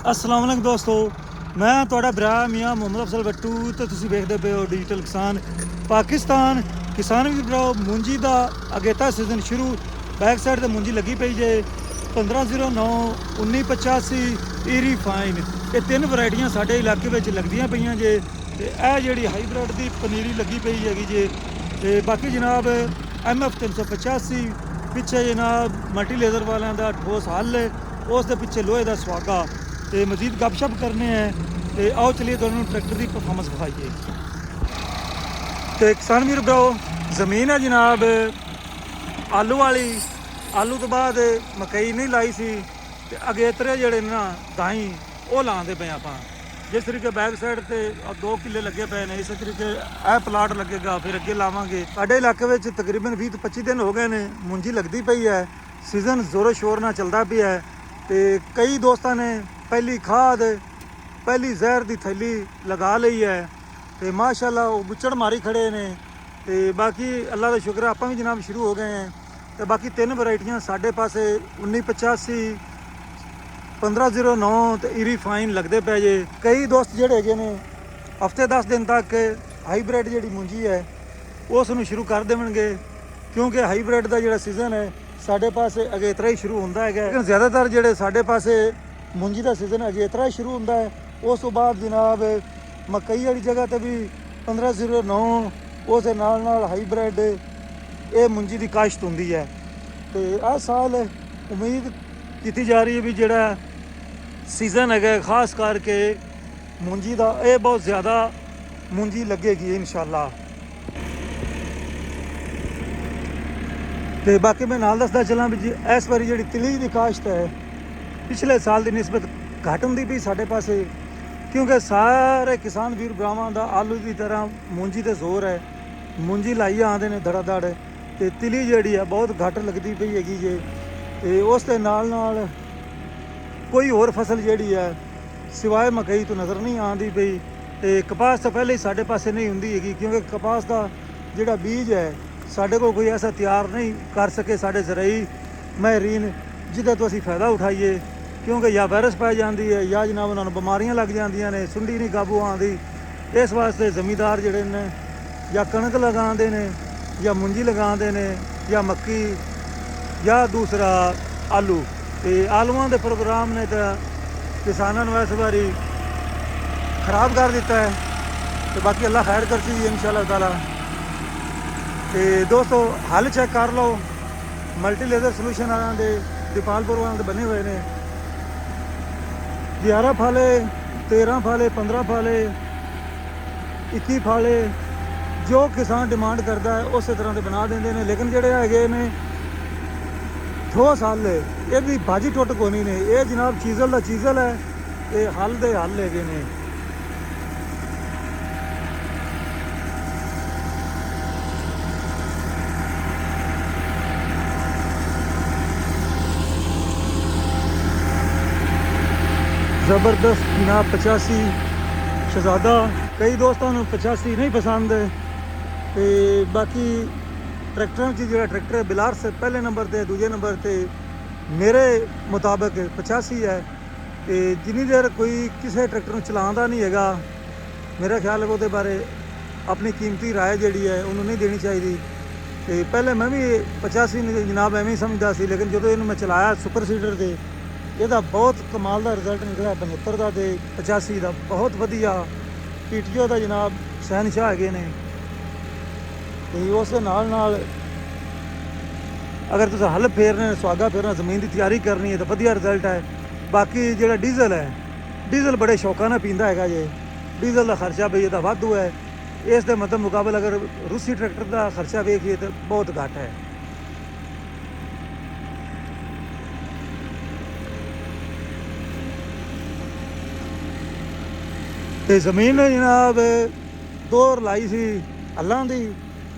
अस्सलाम वालेकुम दोस्तों, मैं ਤੁਹਾਡਾ ਭਰਾ ਮੀਆਂ ਮੁਹੰਮਦ ਅਫਜ਼ਲ ਬੱਟੂ ਤੇ ਤੁਸੀਂ ਵੇਖਦੇ ਪਏ ਹੋ ਡਿਜੀਟਲ ਕਿਸਾਨ ਪਾਕਿਸਤਾਨ। ਕਿਸਾਨ ਵੀ ਭਰਾਓ, ਮੂੰਜੀ ਦਾ ਅਗੇਤਾ ਸੀਜ਼ਨ ਸ਼ੁਰੂ। ਬੈਕ ਸਾਈਡ ਤੇ ਮੂੰਜੀ ਲੱਗੀ ਪਈ ਜੇ 1509, 1985, ਈਰੀ ਫਾਈਨ। ਇਹ ਤਿੰਨ ਵੈਰਾਈਟੀਆਂ ਸਾਡੇ ਇਲਾਕੇ ਵਿੱਚ ਲੱਗਦੀਆਂ ਪਈਆਂ ਜੇ। ਤੇ ਇਹ ਜਿਹੜੀ ਹਾਈਬ੍ਰਿਡ ਦੀ ਪਨੀਰੀ ਲੱਗੀ ਪਈ ਹੈਗੀ ਜੇ। ਤੇ ਬਾਕੀ ਜਨਾਬ MF 385 ਪਿੱਛੇ ਜਨਾਬ ਮਲਟੀ ਲੇਜ਼ਰ ਵਾਲਿਆਂ ਦਾ ਠੋਸ ਹੱਲ ਹੈ, ਉਸ ਦੇ ਪਿੱਛੇ ਲੋਹੇ ਦਾ ਸੁਹਾਗਾ। ਤੇ ਮਜ਼ੀਦ ਗੱਪਸ਼ਪ ਕਰਨੇ ਹੈ ਤੇ ਆਓ ਚਲੀਏ ਤੁਹਾਨੂੰ ਟਰੈਕਟਰ ਦੀ ਪਰਫਾਰਮੈਂਸ ਵਿਖਾਈਏ। ਤੇ ਕਿਸਾਨ ਵੀਰ ਭਰਾਓ, ਜ਼ਮੀਨ ਹੈ ਜਨਾਬ ਆਲੂ ਵਾਲੀ। ਆਲੂ ਤੋਂ ਬਾਅਦ ਮਕਈ ਨਹੀਂ ਲਾਈ ਸੀ ਤੇ ਅਗੇਤਰੇ ਜਿਹੜੇ ਨਾ ਦਾਈ ਉਹ ਲਾਉਂਦੇ ਪਏ ਆਪਾਂ। ਜਿਸ ਤਰੀਕੇ ਬੈਕ ਸਾਈਡ ਤੇ 2 ਕਿੱਲੇ ਲੱਗੇ ਪਏ ਨੇ, ਇਸੇ ਤਰੀਕੇ ਇਹ ਪਲਾਟ ਲੱਗੇਗਾ, ਫਿਰ ਅੱਗੇ ਲਾਵਾਂਗੇ। ਸਾਡੇ ਇਲਾਕੇ ਵਿੱਚ ਤਕਰੀਬਨ 20 ਤੋਂ 25 ਦਿਨ ਹੋ ਗਏ ਨੇ ਮੂੰਜੀ ਲੱਗਦੀ ਪਈ ਹੈ। ਸੀਜ਼ਨ ਜ਼ੋਰੋ ਸ਼ੋਰ ਨਾਲ ਚੱਲਦਾ ਪਿਆ ਹੈ। ਤੇ ਕਈ ਦੋਸਤਾਂ ਨੇ ਪਹਿਲੀ ਖਾਦ ਪਹਿਲੀ ਜ਼ਹਿਰ ਦੀ ਥੈਲੀ ਲਗਾ ਲਈ ਹੈ ਤੇ ਮਾਸ਼ਾਅੱਲਾ ਉਹ ਬੁੱਚੜ ਮਾਰੀ ਖੜੇ ਨੇ। ਤੇ ਬਾਕੀ ਅੱਲਾ ਦਾ ਸ਼ੁਕਰ ਆਪਾਂ ਵੀ ਜਨਾਬ ਸ਼ੁਰੂ ਹੋ ਗਏ हैं। ਤੇ ਬਾਕੀ ਤਿੰਨ ਵੈਰਾਈਟੀਆਂ ਸਾਡੇ ਪਾਸੇ 1985, 1509 ਤੇ ਈਰੀ ਫਾਈਨ ਲੱਗਦੇ ਪਏ ਜੇ। ਕਈ ਦੋਸਤ ਜਿਹੜੇ ਹੈਗੇ ਨੇ ਹਫਤੇ 10 ਦਿਨ ਤੱਕ ਹਾਈਬ੍ਰਿਡ ਜਿਹੜੀ ਮੂੰਜੀ ਹੈ ਉਸ ਨੂੰ ਸ਼ੁਰੂ ਕਰ ਦੇਣਗੇ, ਕਿਉਂਕਿ ਹਾਈਬ੍ਰਿਡ ਦਾ ਜਿਹੜਾ ਸੀਜ਼ਨ ਹੈ ਸਾਡੇ ਪਾਸੇ ਅਗੇਤਰਾ ਹੀ ਸ਼ੁਰੂ ਹੁੰਦਾ ਹੈਗਾ। ਲੇਕਿਨ ਜ਼ਿਆਦਾਤਰ ਜਿਹੜੇ ਸਾਡੇ ਪਾਸੇ ਮੂੰਜੀ ਦਾ ਸੀਜ਼ਨ ਅਗੇਤਰਾ ਹੀ ਸ਼ੁਰੂ ਹੁੰਦਾ ਹੈ। ਉਸ ਤੋਂ ਬਾਅਦ ਜਨਾਬ ਮਕਈ ਵਾਲੀ ਜਗ੍ਹਾ ਤੇ ਵੀ 1509 ਉਸ ਦੇ ਨਾਲ ਹਾਈਬ੍ਰਿਡ ਇਹ ਮੂੰਜੀ ਦੀ ਕਾਸ਼ਤ ਹੁੰਦੀ ਹੈ। ਤੇ ਆਹ ਸਾਲ ਉਮੀਦ ਕੀਤੀ ਜਾ ਰਹੀ ਹੈ ਵੀ ਜਿਹੜਾ ਸੀਜ਼ਨ ਹੈਗਾ ਖਾਸ ਕਰਕੇ ਮੂੰਜੀ ਦਾ, ਇਹ ਬਹੁਤ ਜ਼ਿਆਦਾ ਮੂੰਜੀ ਲੱਗੇਗੀ ਇਨਸ਼ਾਅੱਲਾ। ਤੇ ਬਾਕੀ ਮੈਂ ਨਾਲ ਦੱਸਦਾ ਚੱਲਾਂ ਵੀ ਇਸ ਵਾਰੀ ਜਿਹੜੀ ਤਿਲੀ ਦੀ ਕਾਸ਼ਤ ਹੈ ਪਿਛਲੇ ਸਾਲ ਦੀ ਨਿਸਬਤ ਘੱਟ ਹੁੰਦੀ ਪਈ ਸਾਡੇ ਪਾਸੇ, ਕਿਉਂਕਿ ਸਾਰੇ ਕਿਸਾਨ ਵੀਰ ਭਰਾਵਾਂ ਦਾ ਆਲੂ ਦੀ ਤਰ੍ਹਾਂ ਮੂੰਜੀ ਤੇ ਜ਼ੋਰ ਹੈ। ਮੂੰਜੀ ਲਾਈ ਆਉਂਦੇ ਨੇ ਧੜਾ ਧੜ, ਤੇ ਤਿਲੀ ਜਿਹੜੀ ਹੈ ਬਹੁਤ ਘੱਟ ਲੱਗਦੀ ਪਈ ਹੈਗੀ ਜੇ। ਤੇ ਉਸ ਦੇ ਨਾਲ ਕੋਈ ਹੋਰ ਫਸਲ ਜਿਹੜੀ ਹੈ ਸਿਵਾਏ ਮਕਈ ਤੋਂ ਨਜ਼ਰ ਨਹੀਂ ਆਉਂਦੀ ਪਈ। ਤੇ ਕਪਾਸ ਤਾਂ ਪਹਿਲੇ ਹੀ ਸਾਡੇ ਪਾਸੇ ਨਹੀਂ ਹੁੰਦੀ ਹੈਗੀ, ਕਿਉਂਕਿ ਕਪਾਸ ਦਾ ਜਿਹੜਾ ਬੀਜ ਹੈ ਸਾਡੇ ਕੋਲ ਕੋਈ ਐਸਾ ਤਿਆਰ ਨਹੀਂ ਕਰ ਸਕੇ ਸਾਡੇ ਜ਼ਰਾਈ ਮਾਹਿਰੀਨ ਜਿਹਦਾ ਤੋਂ ਅਸੀਂ ਫਾਇਦਾ ਉਠਾਈਏ, ਕਿਉਂਕਿ ਜਾਂ ਵਾਇਰਸ ਪੈ ਜਾਂਦੀ ਹੈ ਜਾਂ ਜਨਾਬ ਉਹਨਾਂ ਨੂੰ ਬਿਮਾਰੀਆਂ ਲੱਗ ਜਾਂਦੀਆਂ ਨੇ, ਸੁੰਡੀ ਨਹੀਂ ਕਾਬੂ ਆਉਂਦੀ। ਇਸ ਵਾਸਤੇ ਜ਼ਮੀਂਦਾਰ ਜਿਹੜੇ ਨੇ ਜਾਂ ਕਣਕ ਲਗਾਉਂਦੇ ਨੇ ਜਾਂ ਮੂੰਜੀ ਲਗਾਉਂਦੇ ਨੇ ਜਾਂ ਮੱਕੀ ਜਾਂ ਦੂਸਰਾ ਆਲੂ। ਤੇ ਆਲੂਆਂ ਦੇ ਪ੍ਰੋਗਰਾਮ ਨੇ ਤਾਂ ਕਿਸਾਨਾਂ ਨੂੰ ਇਸ ਵਾਰੀ ਖਰਾਬ ਕਰ ਦਿੱਤਾ ਹੈ। ਤੇ ਬਾਕੀ ਅੱਲਾ ਖੈਰ ਕਰਸੀ ਇਨਸ਼ਾਅੱਲਾ ਤਾਲਾ। ਤੇ ਦੋਸਤੋ ਹੱਲ ਚੈੱਕ ਕਰ ਲਓ, ਮਲਟੀ ਲੇਜ਼ਰ ਸੋਲੂਸ਼ਨ ਵਾਲਿਆਂ ਦੇ ਦੀਪਾਲਪੁਰ ਵਾਲਿਆਂ ਦੇ ਬਣੇ ਹੋਏ ਨੇ। 11 ਫਾਲੇ, 13 ਫਾਲੇ, 15 ਫਾਲੇ, 21 ਫਾਲੇ, ਜੋ ਕਿਸਾਨ ਡਿਮਾਂਡ ਕਰਦਾ ਹੈ ਉਸੇ ਤਰ੍ਹਾਂ ਦੇ ਬਣਾ ਦਿੰਦੇ ਨੇ। ਲੇਕਿਨ ਜਿਹੜੇ ਹੈਗੇ ਨੇ ਠੋਸ ਹੱਲ ਇਹਦੀ ਬਾਜੀ ਟੁੱਟ ਕੋਣੀ ਨੇ। ਇਹ ਜਨਾਬ ਚੀਜ਼ਲ ਦਾ ਚੀਜ਼ਲ ਹੈ, ਇਹ ਹੱਲ ਦੇ ਹੱਲ ਹੈਗੇ ਨੇ। ਜ਼ਬਰਦਸਤ ਜਨਾਬ 85 ਸ਼ਹਜ਼ਾਦਾ। ਕਈ ਦੋਸਤਾਂ ਨੂੰ 85 ਨਹੀਂ ਪਸੰਦ। ਤੇ ਬਾਕੀ ਟਰੈਕਟਰਾਂ 'ਚ ਜਿਹੜਾ ਟਰੈਕਟਰ ਹੈ ਬਿਲਾਰਸ ਪਹਿਲੇ ਨੰਬਰ ਤੇ, ਦੂਜੇ ਨੰਬਰ ਤੇ ਮੇਰੇ ਮੁਤਾਬਕ 85 ਹੈ। ਤੇ ਜਿੰਨੀ ਦੇਰ ਕੋਈ ਕਿਸੇ ਟਰੈਕਟਰ ਨੂੰ ਚਲਾਉਂਦਾ ਨਹੀਂ ਹੈਗਾ, ਮੇਰਾ ਖਿਆਲ ਹੈ ਉਹਦੇ ਬਾਰੇ ਆਪਣੀ ਕੀਮਤੀ ਰਾਏ ਜਿਹੜੀ ਹੈ ਉਹਨੂੰ ਨਹੀਂ ਦੇਣੀ ਚਾਹੀਦੀ। ਤੇ ਪਹਿਲੇ ਮੈਂ ਵੀ 85 ਨੂੰ ਜਨਾਬ ਐਵੇਂ ਹੀ ਸਮਝਦਾ ਸੀ, ਲੇਕਿਨ ਜਦੋਂ ਇਹਨੂੰ ਮੈਂ ਚਲਾਇਆ ਸੁਪਰ ਸੀਡਰ ਤੇ ਇਹਦਾ ਬਹੁਤ ਕਮਾਲ ਦਾ ਰਿਜ਼ਲਟ ਨਿਕਲਿਆ। 75 ਦਾ ਤੇ 85 ਦਾ ਬਹੁਤ ਵਧੀਆ। PTO ਦਾ ਜਨਾਬ ਸ਼ਹਿਨਸ਼ਾਹ ਹੈਗੇ ਨੇ। ਤੇ ਉਸ ਦੇ ਨਾਲ ਅਗਰ ਤੁਸੀਂ ਹੱਲ ਫੇਰਨੇ, ਸੁਹਾਗਾ ਫੇਰਨਾ, ਜ਼ਮੀਨ ਦੀ ਤਿਆਰੀ ਕਰਨੀ ਹੈ ਤਾਂ ਵਧੀਆ ਰਿਜ਼ਲਟ ਹੈ। ਬਾਕੀ ਜਿਹੜਾ ਡੀਜ਼ਲ ਹੈ, ਡੀਜ਼ਲ ਬੜੇ ਸ਼ੌਕਾਂ ਨਾਲ ਪੀਂਦਾ ਹੈਗਾ ਜੇ। ਡੀਜ਼ਲ ਦਾ ਖਰਚਾ ਬਈ ਇਹਦਾ ਵਾਧੂ ਹੈ। ਇਸ ਦੇ ਮਤਲਬ ਮੁਕਾਬਲੇ ਅਗਰ ਰੂਸੀ ਟਰੈਕਟਰ ਦਾ ਖਰਚਾ ਵੇਖੀਏ ਤਾਂ ਬਹੁਤ ਘੱਟ ਹੈ। ਤੇ ਜ਼ਮੀਨ ਜਨਾਬ 2 ਲਾਈ ਸੀ ਹੱਲਾਂ ਦੀ,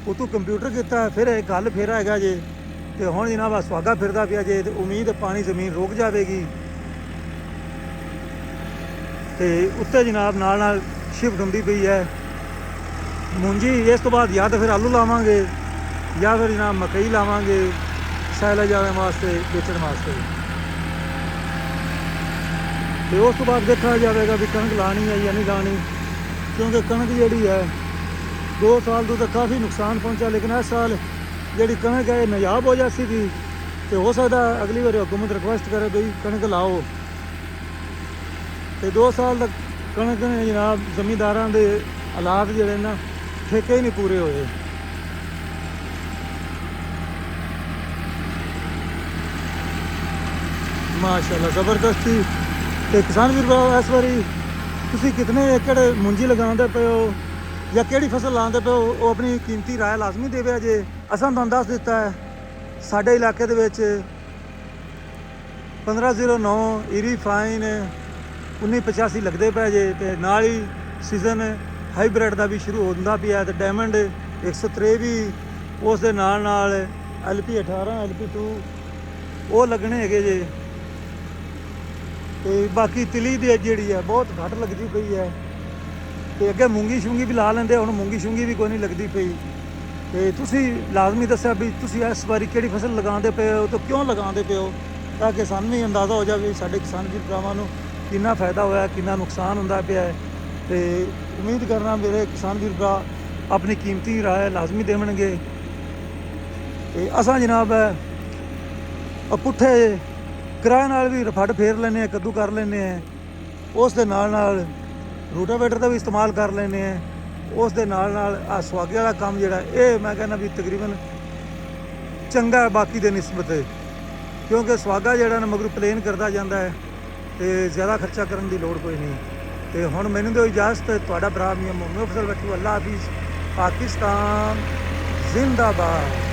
ਉਤੋਂ ਕੰਪਿਊਟਰ ਕੀਤਾ, ਫਿਰ ਇੱਕ ਹੱਲ ਫੇਰਾ ਹੈਗਾ ਜੇ। ਤੇ ਹੁਣ ਜਨਾਬ ਆ ਸੁਹਾਗਾ ਫਿਰਦਾ ਪਿਆ ਜੇ। ਤੇ ਉਮੀਦ ਪਾਣੀ ਜ਼ਮੀਨ ਰੁਕ ਜਾਵੇਗੀ ਤੇ ਉੱਤੇ ਜਨਾਬ ਨਾਲ ਸ਼ਿਫਟ ਹੁੰਦੀ ਪਈ ਹੈ ਮੂੰਜੀ। ਇਸ ਤੋਂ ਬਾਅਦ ਜਾਂ ਤਾਂ ਫਿਰ ਆਲੂ ਲਾਵਾਂਗੇ ਜਾਂ ਫਿਰ ਜਨਾਬ ਮਕਈ ਲਾਵਾਂਗੇ ਸੈਲੇਜ ਵਾਲੇ ਵਾਸਤੇ, ਵੇਚਣ ਵਾਸਤੇ। ਤੇ ਉਸ ਤੋਂ ਬਾਅਦ ਦੇਖਿਆ ਜਾਵੇਗਾ ਵੀ ਕਣਕ ਲਾਣੀ ਹੈ ਜਾਂ ਨਹੀਂ ਲਾਣੀ, ਕਿਉਂਕਿ ਕਣਕ ਜਿਹੜੀ ਹੈ 2 ਸਾਲ ਤੋਂ ਤਾਂ ਕਾਫੀ ਨੁਕਸਾਨ ਪਹੁੰਚਿਆ, ਲੇਕਿਨ ਇਸ ਸਾਲ ਜਿਹੜੀ ਕਣਕ ਹੈ ਇਹ ਨਾਯਾਬ ਹੋ ਜਾ ਸੀਗੀ। ਤੇ ਹੋ ਸਕਦਾ ਅਗਲੀ ਵਾਰੀ ਹੁਕੂਮਤ ਰਿਕੁਐਸਟ ਕਰੇ ਬਈ ਕਣਕ ਲਾਓ। ਤੇ 2 ਸਾਲ ਤੱਕ ਕਣਕ ਨੇ ਜਨਾਬ ਜ਼ਮੀਂਦਾਰਾਂ ਦੇ ਹਾਲਾਤ ਜਿਹੜੇ ਨਾ ਠੇਕੇ ਹੀ ਨਹੀਂ ਪੂਰੇ ਹੋਏ। ਮਾਸ਼ਾਅੱਲਾ ਜ਼ਬਰਦਸਤੀ। ਤੇ ਕਿਸਾਨ ਵੀਰ ਭਰਾ ਇਸ ਵਾਰੀ ਤੁਸੀਂ ਕਿਤਨੇ ਏਕੜ ਮੁੰਜੀ ਲਗਾਉਂਦੇ ਪਏ ਹੋ ਜਾਂ ਕਿਹੜੀ ਫਸਲ ਲਾਉਂਦੇ ਪਏ ਹੋ, ਉਹ ਆਪਣੀ ਕੀਮਤੀ ਰਾਏ ਲਾਜ਼ਮੀ ਦੇਵੇ ਜੇ। ਅਸਾਂ ਤੁਹਾਨੂੰ ਦੱਸ ਦਿੱਤਾ ਹੈ ਸਾਡੇ ਇਲਾਕੇ ਦੇ ਵਿੱਚ 1509 ਈਰੀ ਫਾਈਨ 1985 ਲੱਗਦੇ ਪਏ ਜੇ, ਤੇ ਨਾਲ ਹੀ ਸੀਜ਼ਨ ਹਾਈਬ੍ਰਿਡ ਦਾ ਵੀ ਸ਼ੁਰੂ ਹੁੰਦਾ ਪਿਆ, ਤੇ ਡਾਇਮੰਡ 123 ਵੀ ਉਸ ਦੇ ਨਾਲ LP 18 LP 2 ਉਹ ਲੱਗਣੇ ਹੈਗੇ ਜੇ। ਤੇ ਬਾਕੀ ਤਿਲੀ ਦੀ ਜਿਹੜੀ ਹੈ ਬਹੁਤ ਘੱਟ ਲੱਗਦੀ ਪਈ ਹੈ। ਤੇ ਅੱਗੇ ਮੂੰਗੀ ਸ਼ੂੰਗੀ ਵੀ ਲਾ ਲੈਂਦੇ, ਹੁਣ ਮੂੰਗੀ ਸ਼ੂੰਗੀ ਵੀ ਕੋਈ ਨਹੀਂ ਲੱਗਦੀ ਪਈ। ਤੇ ਤੁਸੀਂ ਲਾਜ਼ਮੀ ਦੱਸਿਆ ਵੀ ਤੁਸੀਂ ਇਸ ਵਾਰੀ ਕਿਹੜੀ ਫਸਲ ਲਗਾਉਂਦੇ ਪਏ ਹੋ ਤੇ ਕਿਉਂ ਲਗਾਉਂਦੇ ਪਏ ਹੋ, ਤਾਂ ਕਿ ਸਾਨੂੰ ਵੀ ਅੰਦਾਜ਼ਾ ਹੋ ਜਾਵੇ ਸਾਡੇ ਕਿਸਾਨ ਵੀਰ ਭਰਾਵਾਂ ਨੂੰ ਕਿੰਨਾ ਫਾਇਦਾ ਹੋਇਆ, ਕਿੰਨਾ ਨੁਕਸਾਨ ਹੁੰਦਾ ਪਿਆ ਹੈ। ਤੇ ਉਮੀਦ ਕਰਨਾ ਮੇਰੇ ਕਿਸਾਨ ਵੀਰ ਭਰਾ ਆਪਣੀ ਕੀਮਤੀ ਰਾਏ ਲਾਜ਼ਮੀ ਦੇਵਣਗੇ। ਤੇ ਅਸਾਂ ਜਨਾਬ ਪੁੱਠੇ ਕਿਰਾਏ ਨਾਲ ਵੀ ਫੱਡ ਫੇਰ ਲੈਂਦੇ ਹਾਂ, ਕੱਦੂ ਕਰ ਲੈਂਦੇ ਹਾਂ, ਉਸ ਦੇ ਨਾਲ ਰੂਟਾਵੇਟਰ ਦਾ ਵੀ ਇਸਤੇਮਾਲ ਕਰ ਲੈਂਦੇ ਹਾਂ, ਉਸ ਦੇ ਨਾਲ ਆਹ ਸੁਹਾਗੇ ਵਾਲਾ ਕੰਮ ਜਿਹੜਾ ਇਹ ਮੈਂ ਕਹਿੰਦਾ ਵੀ ਤਕਰੀਬਨ ਚੰਗਾ ਹੈ ਬਾਕੀ ਦੇ ਨਿਸਬਤ, ਕਿਉਂਕਿ ਸੁਹਾਗਾ ਜਿਹੜਾ ਨਾ ਮਗਰ ਪਲੇਨ ਕਰਦਾ ਜਾਂਦਾ ਹੈ ਤੇ ਜ਼ਿਆਦਾ ਖਰਚਾ ਕਰਨ ਦੀ ਲੋੜ ਕੋਈ ਨਹੀਂ। ਤੇ ਹੁਣ ਮੈਨੂੰ ਦਿਓ ਇਜਾਜ਼ਤ, ਤੁਹਾਡਾ ਭਰਾ ਮੀਆਂ ਮੁਹੰਮਦ ਅਫਜ਼ਲ ਬੱਟੂ, ਅੱਲਾ ਹਾਫਿਜ਼, ਪਾਕਿਸਤਾਨ ਜ਼ਿੰਦਾਬਾਦ।